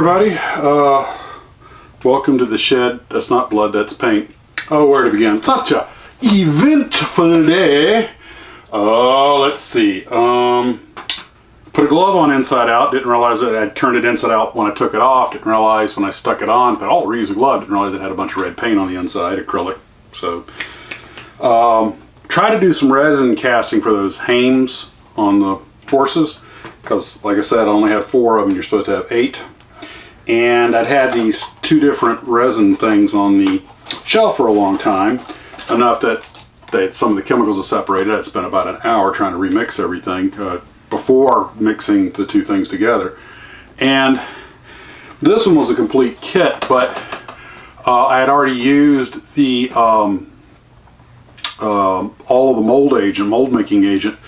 everybody. Welcome to the shed. That's not blood, that's paint. Oh, where to begin? Such a eventful day. Let's see. Put a glove on inside out. Didn't realize that I'd turned it inside out when I took it off. Didn't realize when I stuck it on. Thought, oh, reuse a glove. Didn't realize it had a bunch of red paint on the inside, acrylic. So, try to do some resin casting for those hames on the horses. Because, like I said, I only had 4 of them. You're supposed to have 8. And I'd had these 2 different resin things on the shelf for a long time. Enough that some of the chemicals are separated. I'd spent about an hour trying to remix everything before mixing the 2 things together. And this one was a complete kit, but I had already used the all of the mold making agent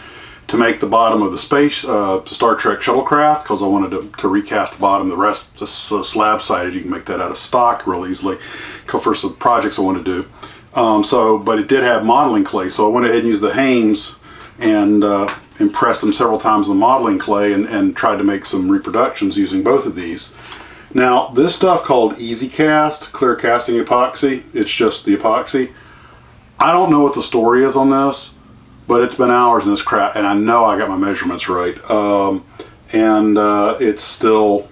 to make the bottom of the Star Trek shuttlecraft, because I wanted to recast the bottom. The rest is slab sided. You can make that out of stock real easily for some projects I want to do. But it did have modeling clay, so I went ahead and used the hames and impressed them several times on the modeling clay and tried to make some reproductions using both of these. Now, this stuff called Easy Cast, clear casting epoxy, it's just the epoxy. I don't know what the story is on this, but it's been hours in this crap, and I know I got my measurements right. It's still,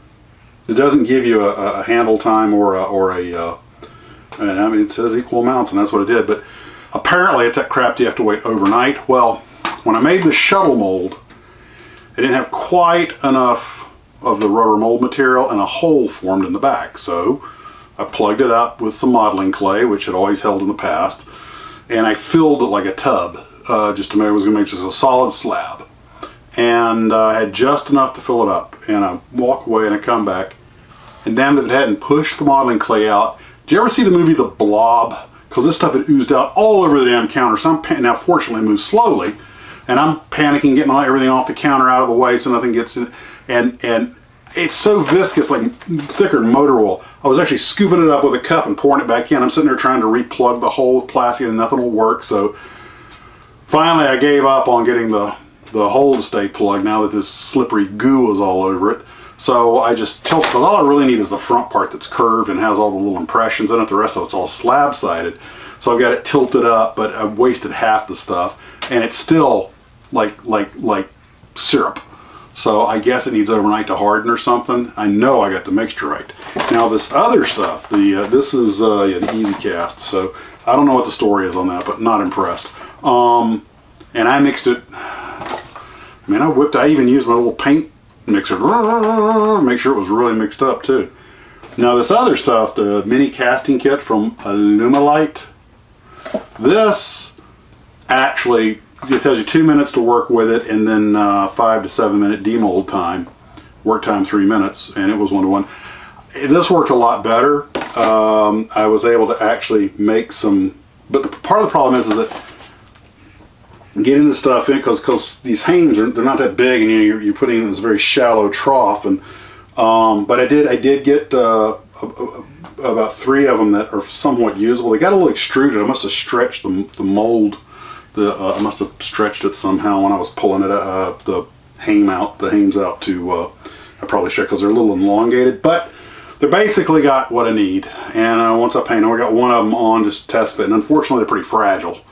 it doesn't give you a handle time and I mean, it says equal amounts, and that's what it did, but apparently it's that crap you have to wait overnight. Well, when I made the shuttle mold, it didn't have quite enough of the rubber mold material, and a hole formed in the back. So I plugged it up with some modeling clay, which had always held in the past, and I filled it like a tub. Just to make, I was going to make just a solid slab, and I had just enough to fill it up, and I walk away and I come back, and damn if it hadn't pushed the modeling clay out. Did you ever see the movie The Blob? Because this stuff had oozed out all over the damn counter. So now fortunately it moves slowly, and I'm panicking, getting everything off the counter out of the way so nothing gets in, and it's so viscous, like thicker than motor oil. I was actually scooping it up with a cup and pouring it back in. I'm sitting there trying to replug the hole with plastic, and nothing will work. So finally, I gave up on getting the hole to stay plugged now that this slippery goo is all over it. So I just tilt, because all I really need is the front part that's curved and has all the little impressions in it. The rest of it's all slab-sided. So I've got it tilted up, but I've wasted half the stuff, and it's still like syrup. So I guess it needs overnight to harden or something. I know I got the mixture right. Now this other stuff, this is the Easy Cast. So I don't know what the story is on that, but not impressed. And I mixed it. I mean, I even used my little paint mixer to make sure it was really mixed up too. Now this other stuff, the mini casting kit from Alumilite, this actually, it tells you 2 minutes to work with it, and then 5 to 7 minute demold time. Work time 3 minutes, and it was 1-to-1. This worked a lot better. I was able to actually make some, but part of the problem is that getting the stuff in, because these hames they're not that big, and you're putting in this very shallow trough, and but I did get about 3 of them that are somewhat usable. They got a little extruded. I must have stretched the mold. I must have stretched it somehow when I was pulling it the hames out to I probably should, because they're a little elongated, but they basically got what I need. And once I paint them, I got one of them on just to test fit, and unfortunately they're pretty fragile.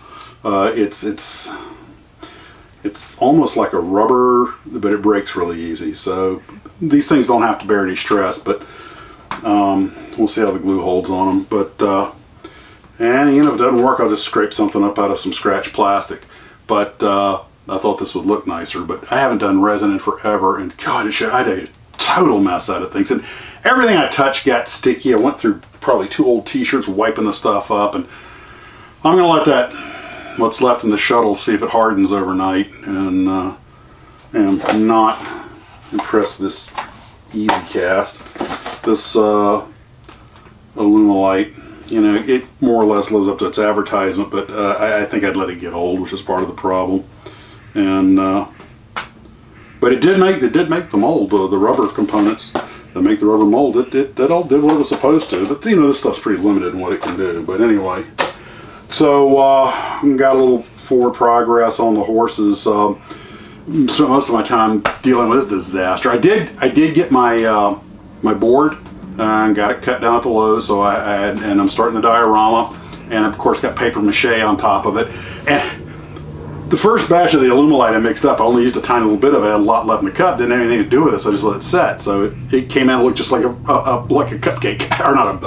It's almost like a rubber, but it breaks really easy. So these things don't have to bear any stress, but we'll see how the glue holds on them. But and if it doesn't work, I'll just scrape something up out of some scratch plastic. But I thought this would look nicer, but I haven't done resin in forever, and God, I did a total mess out of things, and everything I touched got sticky. I went through probably 2 old t-shirts wiping the stuff up, and I'm gonna let that, what's left in the shuttle, see if it hardens overnight. And I'm not impressed with this Easy Cast. This Alumilite, it more or less lives up to its advertisement, but I think I'd let it get old, which is part of the problem. And but it did make the mold, the rubber components that make the rubber mold. That all did what it was supposed to. But this stuff's pretty limited in what it can do. But anyway. So got a little forward progress on the horses. Spent most of my time dealing with this disaster. I did get my my board and got it cut down at the Lowe's. So and I'm starting the diorama, and of course got paper mache on top of it. And the first batch of the Alumilite I mixed up, I only used a tiny little bit of it. I had a lot left in the cup. Didn't have anything to do with it, so I just let it set. So it came out and looked just like a cupcake, or not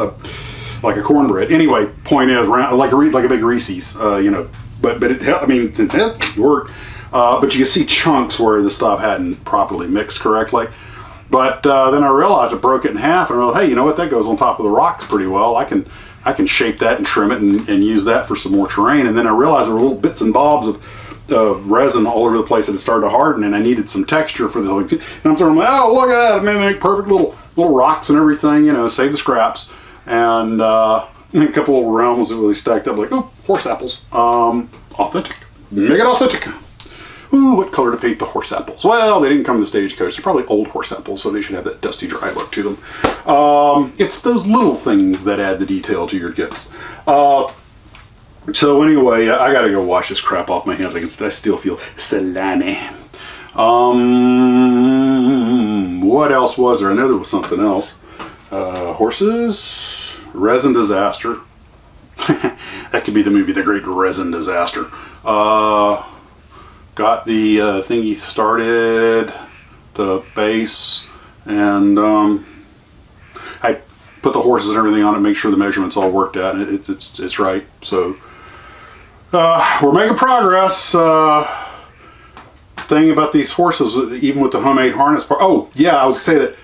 like a cornbread. Anyway, point is, like a big Reese's, you know. But it, I mean, it worked. But you can see chunks where the stuff hadn't properly mixed correctly. But then I realized I broke it in half, and I realized, hey, you know what? That goes on top of the rocks pretty well. I can shape that and trim it and use that for some more terrain. And then I realized there were little bits and bobs of resin all over the place that had started to harden, and I needed some texture for the whole thing. And I'm thinking, oh, look at that! I mean, they make perfect little rocks and everything. You know, save the scraps. And a couple little rounds that really stacked up, like, oh, horse apples. Authentic. Make it authentic. Ooh, what color to paint the horse apples? Well, they didn't come in the stagecoach. They're probably old horse apples, so they should have that dusty, dry look to them. It's those little things that add the detail to your kits. So anyway, I gotta go wash this crap off my hands. I still feel salami. What else was there? I know there was something else. Horses, resin disaster. That could be the movie, The Great Resin Disaster. Got the thingy started, the base, and I put the horses and everything on it, make sure the measurements all worked out, and it's right. So we're making progress. Thing about these horses, even with the homemade harness part. Oh yeah, I was gonna say that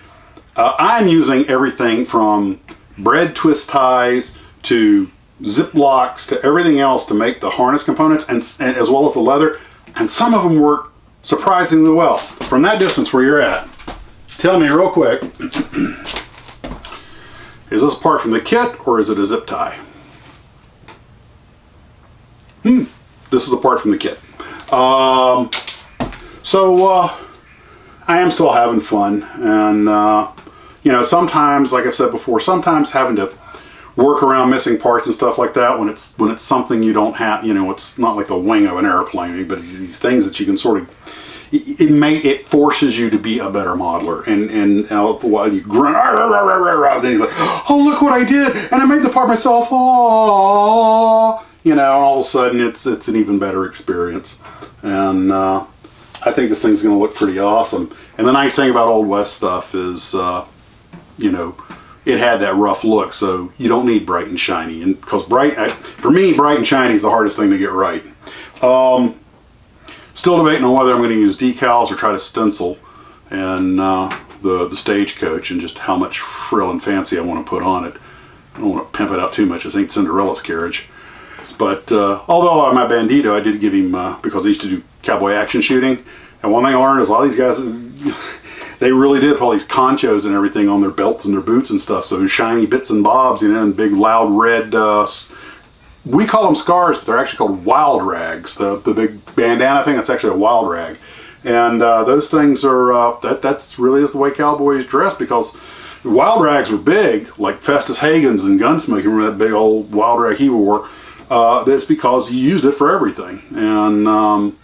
I'm using everything from bread twist ties to zip locks to everything else to make the harness components, and as well as the leather. And some of them work surprisingly well. From that distance where you're at, tell me real quick, is this a part from the kit or is it a zip tie? This is a part from the kit. So I am still having fun, and you know, sometimes, like I've said before, sometimes having to work around missing parts and stuff like that when it's something you don't have, you know, it's not like the wing of an airplane, but it's these things that you can sort of, it forces you to be a better modeler, and while you grunt, then you're like, oh, look what I did, and I made the part myself, oh, you know, and all of a sudden it's an even better experience. And I think this thing's going to look pretty awesome. And the nice thing about Old West stuff is, you know, it had that rough look, so you don't need bright and shiny. And because for me, bright and shiny is the hardest thing to get right. Still debating on whether I'm going to use decals or try to stencil and the stagecoach, and just how much frill and fancy I want to put on it. I don't want to pimp it out too much. This ain't Cinderella's carriage. But although my Bandito, I did give him, because I used to do cowboy action shooting, and one thing I learned is a lot of these guys, they really did put all these conchos and everything on their belts and their boots and stuff, so shiny bits and bobs, you know, and big loud red, we call them scars, but they're actually called wild rags. The big bandana thing, that's actually a wild rag. And those things are, that's really is the way cowboys dress, because wild rags are big, like Festus Hagen's and Gunsmoke, remember that big old wild rag he wore? That's because he used it for everything. And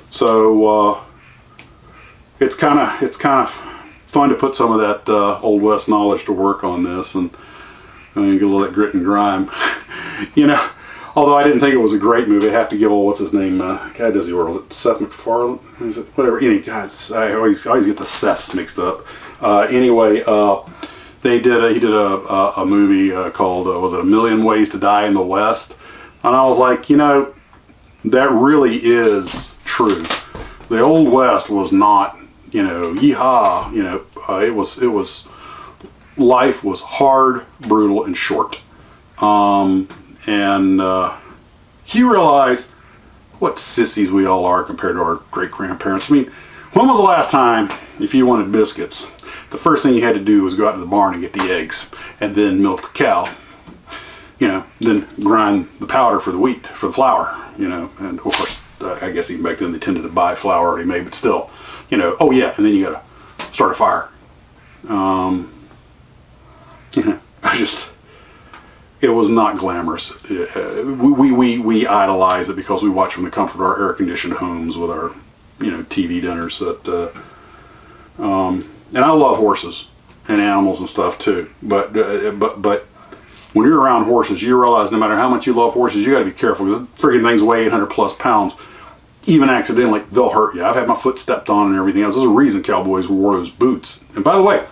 so it's kind of fun to put some of that Old West knowledge to work on this, and get a little of that grit and grime. You know, although I didn't think it was a great movie, I have to give old, what's his name, guy does the world, is it Seth MacFarlane? Is it whatever? Any guys, I always get the Seths mixed up. Anyway, he did a movie called was it A Million Ways to Die in the West? And I was like, you know, that really is true. The Old West was not, you know, yeehaw, you know, it was life was hard, brutal, and short. And you realize what sissies we all are compared to our great-grandparents. I mean, when was the last time, if you wanted biscuits, the first thing you had to do was go out to the barn and get the eggs, and then milk the cow, you know, then grind the powder for the wheat, for the flour, you know, and of course, I guess even back then they tended to buy flour already made, but still, you know, oh yeah, and then you gotta start a fire. You know, it was not glamorous. We idolize it because we watch from the comfort of our air-conditioned homes with our, you know, TV dinners. And I love horses, and animals and stuff too. But when you're around horses, you realize no matter how much you love horses, you got to be careful because freaking things weigh 800 plus pounds. Even accidentally, they'll hurt you. I've had my foot stepped on and everything else. There's a reason cowboys wore those boots. And by the way,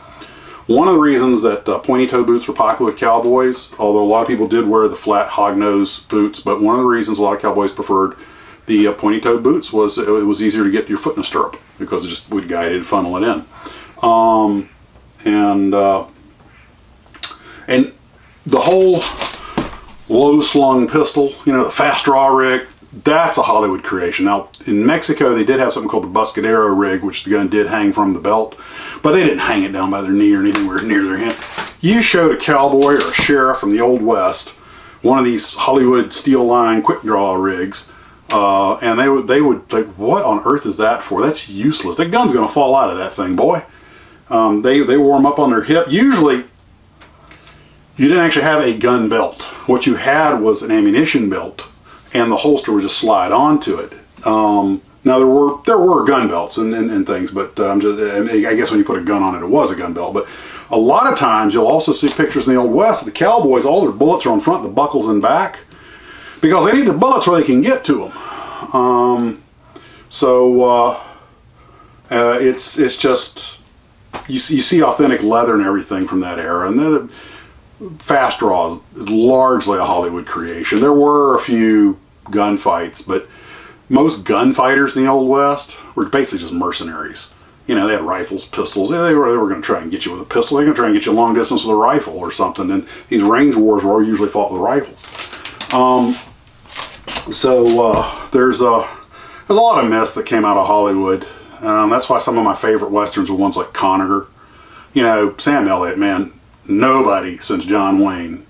one of the reasons that pointy toe boots were popular with cowboys, although a lot of people did wear the flat hog nose boots, but one of the reasons a lot of cowboys preferred the pointy toe boots was it was easier to get your foot in a stirrup because it just would guide it and funnel it in. And the whole low slung pistol, you know, the fast draw rig, that's a Hollywood creation. Now, in Mexico, they did have something called the Buscadero rig, which the gun did hang from the belt, but they didn't hang it down by their knee or anything near their hand. You showed a cowboy or a sheriff from the Old West one of these Hollywood steel line quick draw rigs, and they would think, what on earth is that for? That's useless. That gun's going to fall out of that thing, boy. They wore them up on their hip. Usually, you didn't actually have a gun belt. What you had was an ammunition belt, and the holster would just slide onto it. Now there were gun belts and things, but I guess when you put a gun on it, it was a gun belt. But a lot of times you'll also see pictures in the Old West of the cowboys. All their bullets are on front, the buckles in back, because they need their bullets where they can get to them. It's just you see authentic leather and everything from that era, and the fast draw is largely a Hollywood creation. There were a few gunfights, but most gunfighters in the Old West were basically just mercenaries. You know, they had rifles, pistols. They were going to try and get you with a pistol. They were going to try and get you a long distance with a rifle or something. And these range wars were usually fought with rifles. There's a lot of mess that came out of Hollywood. That's why some of my favorite westerns are ones like Conager. You know, Sam Elliott, man, nobody since John Wayne,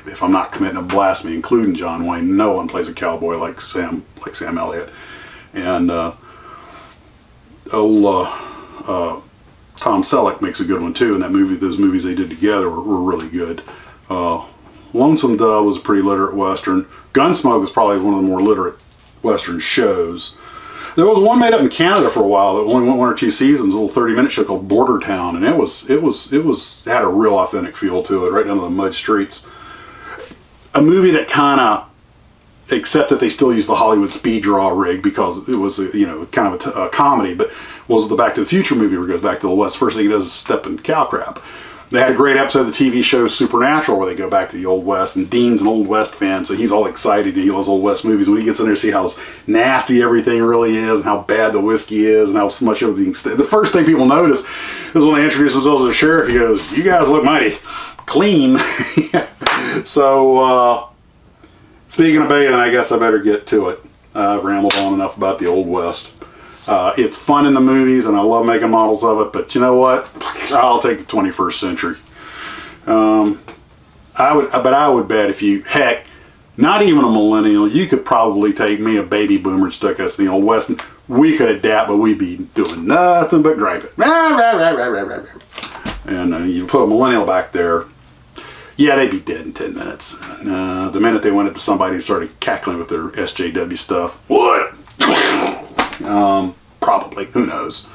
if I'm not committing a blasphemy, including John Wayne, no one plays a cowboy like Sam Elliott. And Tom Selleck makes a good one too. And those movies they did together were really good. Lonesome Dove was a pretty literate western. Gunsmoke was probably one of the more literate western shows. There was one made up in Canada for a while that only went 1 or 2 seasons, a little 30-minute show called Border Town, and it had a real authentic feel to it, right down to the mud streets. A movie that kind of, except that they still use the Hollywood speed draw rig because it was kind of a comedy, but was the Back to the Future movie where he goes back to the West. First thing he does is step in cow crap. They had a great episode of the TV show Supernatural where they go back to the Old West, and Dean's an Old West fan, so he's all excited and he loves Old West movies. When he gets in there to see how nasty everything really is and how bad the whiskey is and how much everything... The first thing people notice is when they introduce themselves to the sheriff, he goes, "You guys look mighty clean." So, speaking of bathing, I guess I better get to it. I've rambled on enough about the Old West. It's fun in the movies, and I love making models of it, but you know what? I'll take the 21st century. I would bet if you, heck, not even a millennial, you could probably take me, a baby boomer, and stick us in the Old West, and we could adapt, but we'd be doing nothing but griping. And you put a millennial back there, yeah, they'd be dead in 10 minutes. The minute they went up to somebody and started cackling with their SJW stuff, what? Probably, who knows.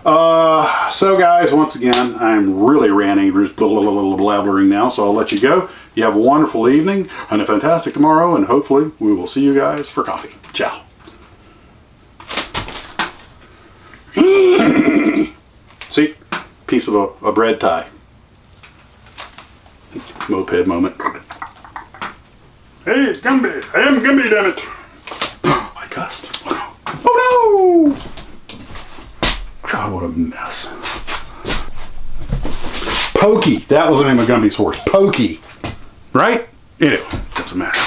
So guys, once again, I'm really ranting, just blabbering now, so I'll let you go. You have a wonderful evening and a fantastic tomorrow, and hopefully we will see you guys for coffee. Ciao. See? Piece of a bread tie. Moped moment. Hey, it's Gumby. I am Gumby, damn it. I cussed. Oh no! God, what a mess. Pokey. That was the name of Gumby's horse. Pokey. Right? Anyway, doesn't matter.